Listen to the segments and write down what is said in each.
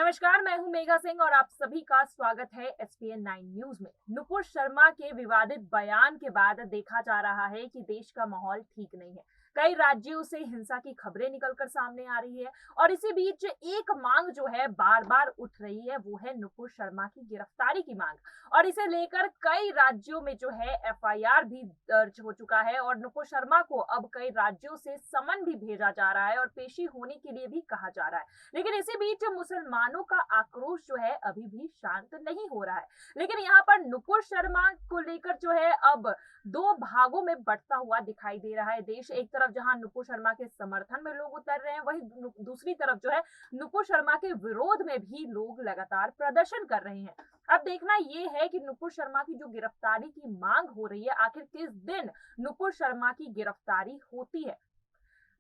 नमस्कार, मैं हूं मेघा सिंह और आप सभी का स्वागत है एसपीएन 9 न्यूज में। नुपुर शर्मा के विवादित बयान के बाद देखा जा रहा है कि देश का माहौल ठीक नहीं है। कई राज्यों से हिंसा की खबरें निकलकर सामने आ रही है और इसी बीच एक मांग जो है बार बार उठ रही है, वो है नुपुर शर्मा की गिरफ्तारी की मांग। और इसे लेकर कई राज्यों में जो है एफआईआर भी दर्ज हो चुका है और नुपुर शर्मा को अब कई राज्यों से समन भी भेजा जा रहा है और पेशी होने के लिए भी कहा जा रहा है। लेकिन इसी बीच मुसलमानों का आक्रोश जो है अभी भी शांत नहीं हो रहा है। लेकिन यहाँ पर नुपुर शर्मा को लेकर जो है अब दो भागों में बढ़ता हुआ दिखाई दे रहा है देश। एक तरफ जहां नुपुर शर्मा के समर्थन में लोग उतर रहे हैं, वहीं दूसरी तरफ जो है नुपुर शर्मा के विरोध में भी लोग लगातार प्रदर्शन कर रहे हैं। अब देखना ये है कि नुपुर शर्मा की जो गिरफ्तारी की मांग हो रही है, आखिर किस दिन नुपुर शर्मा की गिरफ्तारी होती है।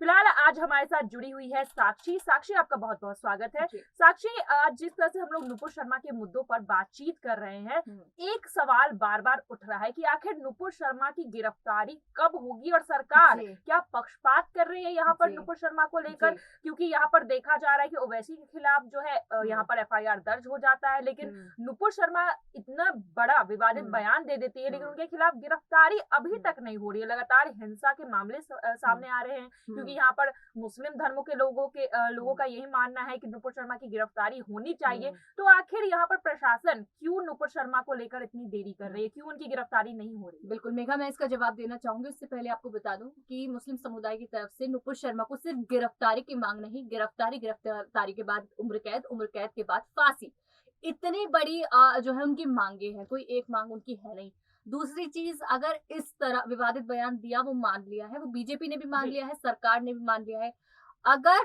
फिलहाल आज हमारे साथ जुड़ी हुई है साक्षी। साक्षी, आपका बहुत बहुत स्वागत है। साक्षी, आज जिस तरह से हम लोग नुपुर शर्मा के मुद्दों पर बातचीत कर रहे हैं, एक सवाल बार बार उठ रहा है कि आखिर नुपुर शर्मा की गिरफ्तारी कब होगी और सरकार क्या पक्षपात कर रही है यहाँ पर नुपुर शर्मा को लेकर, क्योंकि यहाँ पर देखा जा रहा है कि ओवैसी के खिलाफ जो है यहाँ पर एफआईआर दर्ज हो जाता है, लेकिन नुपुर शर्मा इतना बड़ा विवादित बयान दे देती है, लेकिन उनके खिलाफ गिरफ्तारी अभी तक नहीं हो रही है। लगातार हिंसा के मामले सामने आ रहे हैं क्योंकि यहाँ पर मुस्लिम धर्मों के लोगों का यही मानना है कि नुपुर शर्मा की गिरफ्तारी होनी चाहिए। तो आखिर यहाँ पर प्रशासन क्यों नुपुर शर्मा को लेकर इतनी देरी कर रही है, क्यों उनकी गिरफ्तारी नहीं हो रही? बिल्कुल मेघा, मैं इसका जवाब देना चाहूंगी। उससे पहले आपको बता दूं कि मुस्लिम समुदाय की तरफ से नुपुर शर्मा को सिर्फ गिरफ्तारी की मांग नहीं, गिरफ्तारी के बाद उम्र कैद के बाद फांसी, इतनी बड़ी जो है उनकी मांगे हैं। कोई एक मांग उनकी है नहीं। दूसरी चीज, अगर इस तरह विवादित बयान दिया, वो मान लिया है, वो बीजेपी ने भी मान लिया है, सरकार ने भी मान लिया है। अगर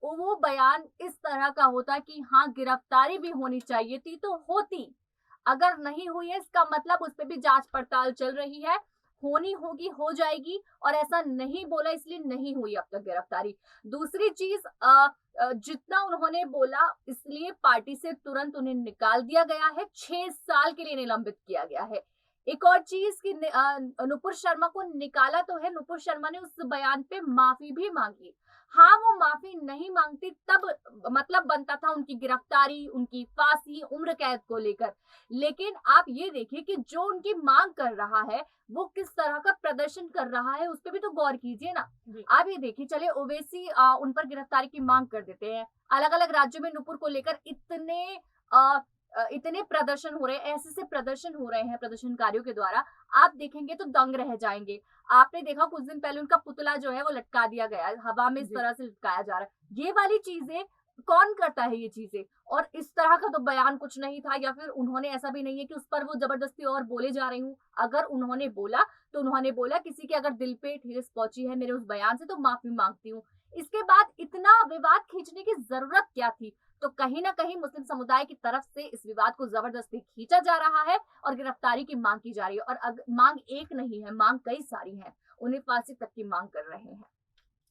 वो बयान इस तरह का होता कि हाँ गिरफ्तारी भी होनी चाहिए थी तो होती, अगर नहीं हुई है इसका मतलब उस पर भी जांच पड़ताल चल रही है, होनी होगी, हो जाएगी, और ऐसा नहीं बोला इसलिए नहीं हुई अब तक गिरफ्तारी। दूसरी चीज, जितना उन्होंने बोला इसलिए पार्टी से तुरंत उन्हें निकाल दिया गया है, 6 साल के लिए निलंबित किया गया है। एक और चीज कि नुपुर शर्मा को निकाला तो है, नुपुर शर्मा ने उस बयान पे माफी भी मांगी। हाँ, वो माफी नहीं मांगती तब मतलब बनता था उनकी गिरफ्तारी, उनकी फांसी, उम्र कैद को लेकर। लेकिन आप ये देखिए कि जो उनकी मांग कर रहा है वो किस तरह का प्रदर्शन कर रहा है, उस पर भी तो गौर कीजिए ना। आप ये देखिए, चले ओवैसी उन पर गिरफ्तारी की मांग कर देते हैं, अलग अलग राज्यों में नुपुर को लेकर इतने प्रदर्शन हो रहे हैं, ऐसे प्रदर्शन हो रहे हैं प्रदर्शनकारियों के द्वारा, आप देखेंगे तो दंग रह जाएंगे। आपने देखा कुछ दिन पहले उनका पुतला जो है वो लटका दिया गया, हवा में इस तरह से लटकाया जा रहा है। ये वाली चीजें कौन करता है ये चीजें? और इस तरह का तो बयान कुछ नहीं था, या फिर उन्होंने, ऐसा भी नहीं है कि उस पर वो जबरदस्ती और बोले जा रही हूँ। अगर उन्होंने बोला तो उन्होंने बोला किसी के अगर दिल पे ठेस पहुंची है मेरे उस बयान से तो माफी मांगती हूँ। इसके बाद इतना विवाद खींचने की जरूरत क्या थी? तो कहीं ना कहीं मुस्लिम समुदाय की तरफ से इस विवाद को जबरदस्ती खींचा जा रहा है और गिरफ्तारी की मांग की जा रही है। और मांग एक नहीं है, मांग कई सारी है, उन्हें फांसी तक की मांग कर रहे हैं।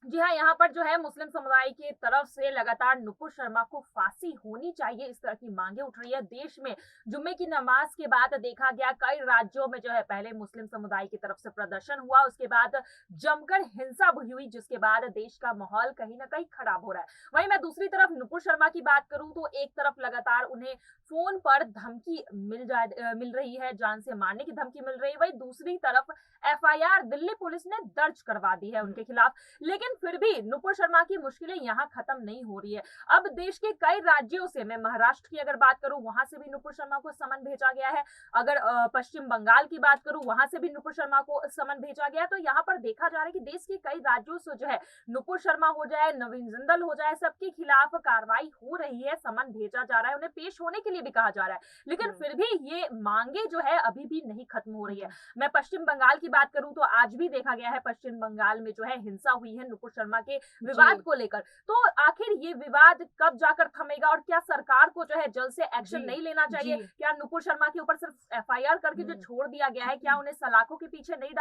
जी हाँ, यहाँ पर जो है मुस्लिम समुदाय की तरफ से लगातार नुपुर शर्मा को फांसी होनी चाहिए, इस तरह की मांगे उठ रही है। देश में जुम्मे की नमाज के बाद देखा गया कई राज्यों में जो है पहले मुस्लिम समुदाय की तरफ से प्रदर्शन हुआ, उसके बाद जमकर हिंसा हुई, जिसके बाद देश का माहौल कहीं ना कहीं खराब हो रहा है। वहीं मैं दूसरी तरफ नुपुर शर्मा की बात करूं तो एक तरफ लगातार उन्हें फोन पर धमकी मिल रही है, जान से मारने की धमकी मिल रही है। वहीं दूसरी तरफ एफआईआर दिल्ली पुलिस ने दर्ज करवा दी है उनके खिलाफ। लेकिन फिर भी नुपुर शर्मा की मुश्किलें यहाँ खत्म नहीं हो रही है। अब देश के कई राज्यों से, मैं महाराष्ट्र की अगर बात करूं वहां से भी नुपुर शर्मा को समन भेजा गया है। अगर पश्चिम बंगाल की बात करूं वहां से भी नुपुर शर्मा को समन भेजा गया है। तो यहाँ पर देखा जा रहा है कि देश के कई राज्यों से जो है नुपुर शर्मा हो जाए, नवीन जिंदल हो जाए, सबके खिलाफ कार्रवाई हो रही है, समन भेजा जा रहा है, उन्हें पेश होने के लिए भी कहा जा रहा है। लेकिन फिर भी ये मांगे जो है अभी भी नहीं खत्म हो रही है। मैं पश्चिम बंगाल की बात करूं तो आज भी देखा गया है पश्चिम बंगाल में जो है हिंसा हुई है नुपुर शर्मा के विवाद को लेकर। तो आखिर ये विवाद कब जाकर थमेगा और क्या सरकार को जो है जल्द से एक्शन नहीं लेना चाहिए? क्या नुपुर शर्मा के ऊपर सिर्फ एफआईआर करके जो छोड़ दिया गया है, क्या उन्हें सलाखों के पीछे नहीं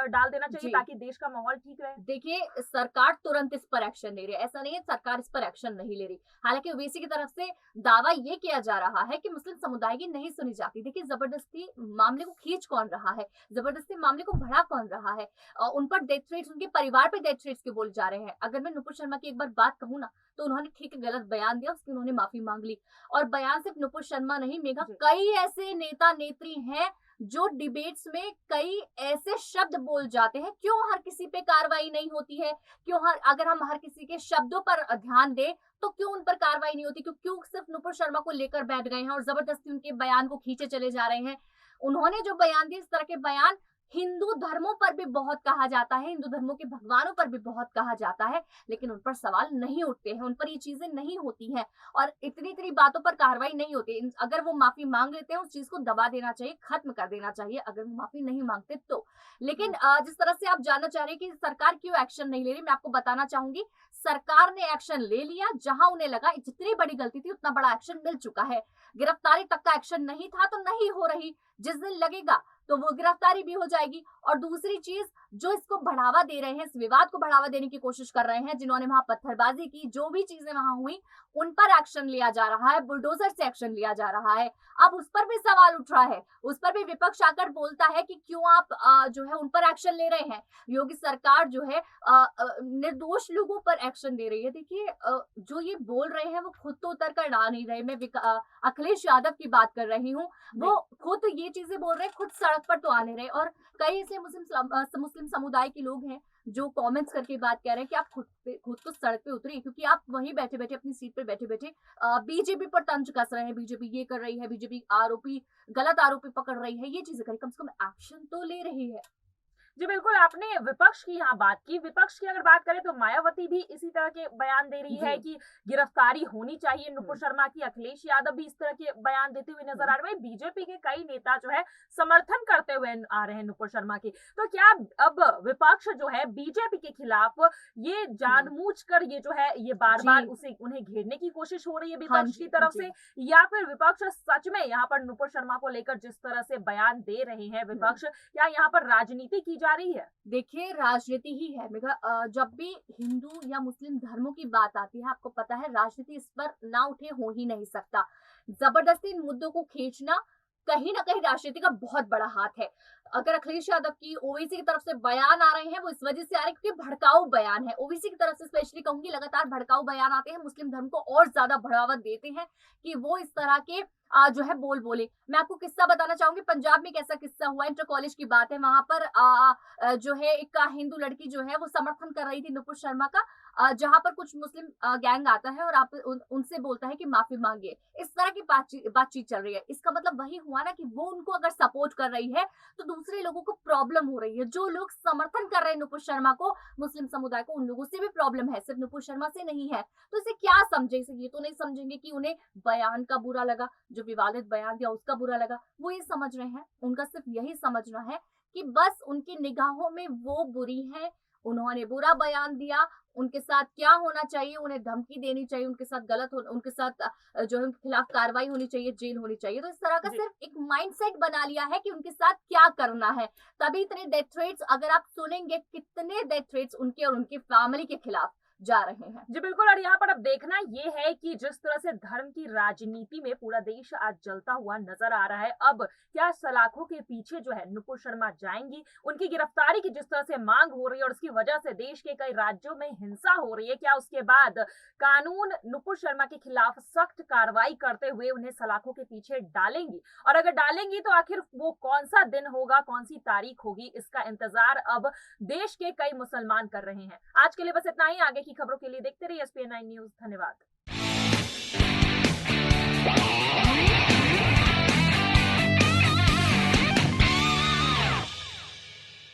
डाल देना चाहिए ताकि देश का माहौल ठीक रहे? देखिए, सरकार तुरंत इस पर एक्शन ले रही है, ऐसा नहीं है सरकार इस पर एक्शन नहीं ले रही। हालांकि ओवैसी की तरफ से दावा ये किया जा रहा है कि मुस्लिम समुदाय की नहीं सुनी जाती। देखिए, जबरदस्ती मामले को खींच कौन रहा है, जबरदस्ती मामले को बढ़ा कौन रहा है? उन पर डेथ थ्रेट्स, उनके परिवार पर डेथ थ्रेट्स क्यों बोल जा रहे हैं। अगर मैं नुपुर शर्मा की एक बार बात कहूँ ना, तो उन्होंने ठीक गलत बयान दिया, उसकी उन्होंने माफी मांग ली। और बयान सिर्फ नुपुर शर्मा नहीं मेघा, कई ऐसे नेता नेत्री हैं जो डिबेट्स में कई ऐसे शब्द बोल जाते हैं। क्यों हर किसी पे कार्रवाई नहीं होती है? क्यों अगर हम हर किसी के शब्दों पर ध्यान दें तो क्यों उन पर कार्रवाई नहीं होती? क्यों सिर्फ नुपुर शर्मा को लेकर बैठ गए हैं और जबरदस्ती उनके बयान को खींचे चले जा रहे हैं? उन्होंने जो बयान दिए, इस तरह के बयान हिंदू धर्मों पर भी बहुत कहा जाता है, हिंदू धर्मों के भगवानों पर भी बहुत कहा जाता है, लेकिन उन पर सवाल नहीं उठते हैं, उन पर ये चीजें नहीं होती हैं और इतनी बातों पर कार्रवाई नहीं होती। अगर वो माफी मांग लेते हैं, उस चीज को दबा देना चाहिए, खत्म कर देना चाहिए, अगर वो माफी नहीं मांगते तो। लेकिन जिस तरह से आप जानना चाह रहे हैं कि सरकार क्यों एक्शन नहीं ले रही, मैं आपको बताना चाहूंगी, सरकार ने एक्शन ले लिया। जहां उन्हें लगा जितनी बड़ी गलती थी उतना बड़ा एक्शन मिल चुका है। गिरफ्तारी तक का एक्शन नहीं था तो नहीं हो रही, जिस दिन लगेगा तो वो गिरफ्तारी भी हो जाएगी। और दूसरी चीज, जो इसको बढ़ावा दे रहे हैं, इस विवाद को बढ़ावा देने की कोशिश कर रहे हैं, जिन्होंने वहां पत्थरबाजी की, जो भी चीजें वहां हुई, उन पर एक्शन लिया जा रहा है, बुलडोजर से एक्शन लिया जा रहा है। अब उस पर भी सवाल उठ रहा है, उस पर भी विपक्ष आकर बोलता है कि क्यों आप जो है उन पर एक्शन ले रहे हैं। योगी सरकार जो है निर्दोष लोगों पर एक्शन ले रही है। देखिए, जो ये बोल रहे हैं वो खुद तो उतर कर आ नहीं रहे। मैं अखिलेश यादव की बात कर रही हूँ, वो खुद ये चीजें बोल रहे हैं, खुद सड़क पर तो आ नहीं रहे। और कई ऐसे मुस्लिम समुदाय के लोग हैं जो कमेंट्स करके बात कह रहे हैं कि आप खुद तो सड़क पे उतरिए, क्योंकि आप वहीं बैठे बैठे अपनी सीट पे बैठे बैठे बीजेपी पर तंज कस रहे हैं, बीजेपी ये कर रही है, बीजेपी गलत आरोपी पकड़ रही है, ये चीजें करें, कम से कम एक्शन तो ले रही है। जी बिल्कुल, आपने विपक्ष की यहाँ बात की। विपक्ष की अगर बात करें तो मायावती भी इसी तरह के बयान दे रही है कि गिरफ्तारी होनी चाहिए नुपुर शर्मा की। अखिलेश यादव भी इस तरह के बयान देते हुए नजर आ रहे हैं। बीजेपी के कई नेता जो है समर्थन करते हुए आ रहे हैं नुपुर शर्मा की। तो क्या अब विपक्ष जो है बीजेपी के खिलाफ ये जानबूझकर ये जो है ये बार बार उन्हें घेरने की कोशिश हो रही है विपक्ष की तरफ से, या फिर विपक्ष सच में यहाँ पर नुपुर शर्मा को लेकर जिस तरह से बयान दे रहे हैं विपक्ष, क्या यहाँ पर राजनीति की जा रही है? देखिए, राजनीति ही है मेघा। जब भी हिंदू या मुस्लिम धर्मों की बात आती है, आपको पता है राजनीति इस पर ना उठे हो ही नहीं सकता। जबरदस्ती इन मुद्दों को खींचना कहीं ना कहीं राजनीति का बहुत बड़ा हाथ है। अगर अखिलेश यादव की ओवैसी की तरफ से बयान आ रहे हैं, वो इस वजह से आ रहे हैं क्योंकि भड़काऊ बयान है। ओवैसी की तरफ से स्पेशली कहूंगी, लगातार भड़काऊ बयान आते हैं, मुस्लिम धर्म को और ज्यादा बढ़ावा देते हैं कि वो इस तरह के जो है बोले। मैं आपको किस्सा बताना चाहूंगी, पंजाब में एक ऐसा किस्सा हुआ, इंटर कॉलेज की बात है। वहां पर जो है एक हिंदू लड़की जो है वो समर्थन कर रही थी नुपुर शर्मा का, जहां पर कुछ मुस्लिम गैंग आता है और आप उनसे बोलता है कि माफी मांगिए। इस तरह की बातचीत चल रही है। इसका मतलब वही हुआ ना कि वो उनको अगर सपोर्ट कर रही है तो दूसरे लोगों को प्रॉब्लम हो रही है। जो लोग समर्थन कर रहे हैं नुपुर शर्मा को, मुस्लिम समुदाय को, उन लोगों से भी प्रॉब्लम है, सिर्फ नुपुर शर्मा से नहीं है। तो इसे क्या समझे? इसे ये तो नहीं समझेंगे कि उन्हें बयान का बुरा लगा, जो विवादित बयान दिया उसका बुरा लगा। वो ये समझ रहे हैं, उनका सिर्फ यही समझना है कि बस उनकी निगाहों में वो बुरी है, उन्होंने बुरा बयान दिया, उनके साथ क्या होना चाहिए, उन्हें धमकी देनी चाहिए, उनके साथ उनके साथ जो है उनके खिलाफ कार्रवाई होनी चाहिए, जेल होनी चाहिए। तो इस तरह का सिर्फ एक माइंडसेट बना लिया है कि उनके साथ क्या करना है। तभी इतने डेथ थ्रेट्स, अगर आप सुनेंगे कितने डेथ थ्रेट्स उनके और उनकी फैमिली के खिलाफ जा रहे हैं। जी बिल्कुल, और यहाँ पर अब देखना ये है कि जिस तरह से धर्म की राजनीति में पूरा देश आज जलता हुआ नजर आ रहा है, अब क्या सलाखों के पीछे जो है नुपुर शर्मा जाएंगी? उनकी गिरफ्तारी की जिस तरह से मांग हो रही है और उसकी वजह से देश के कई राज्यों में हिंसा हो रही है, क्या उसके बाद कानून नुपुर शर्मा के खिलाफ सख्त कार्रवाई करते हुए उन्हें सलाखों के पीछे डालेंगी? और अगर डालेंगी तो आखिर वो कौन सा दिन होगा, कौन सी तारीख होगी, इसका इंतजार अब देश के कई मुसलमान कर रहे हैं। आज के लिए बस इतना ही। आगे की खबरों के लिए देखते रहिए SPN9 न्यूज। धन्यवाद।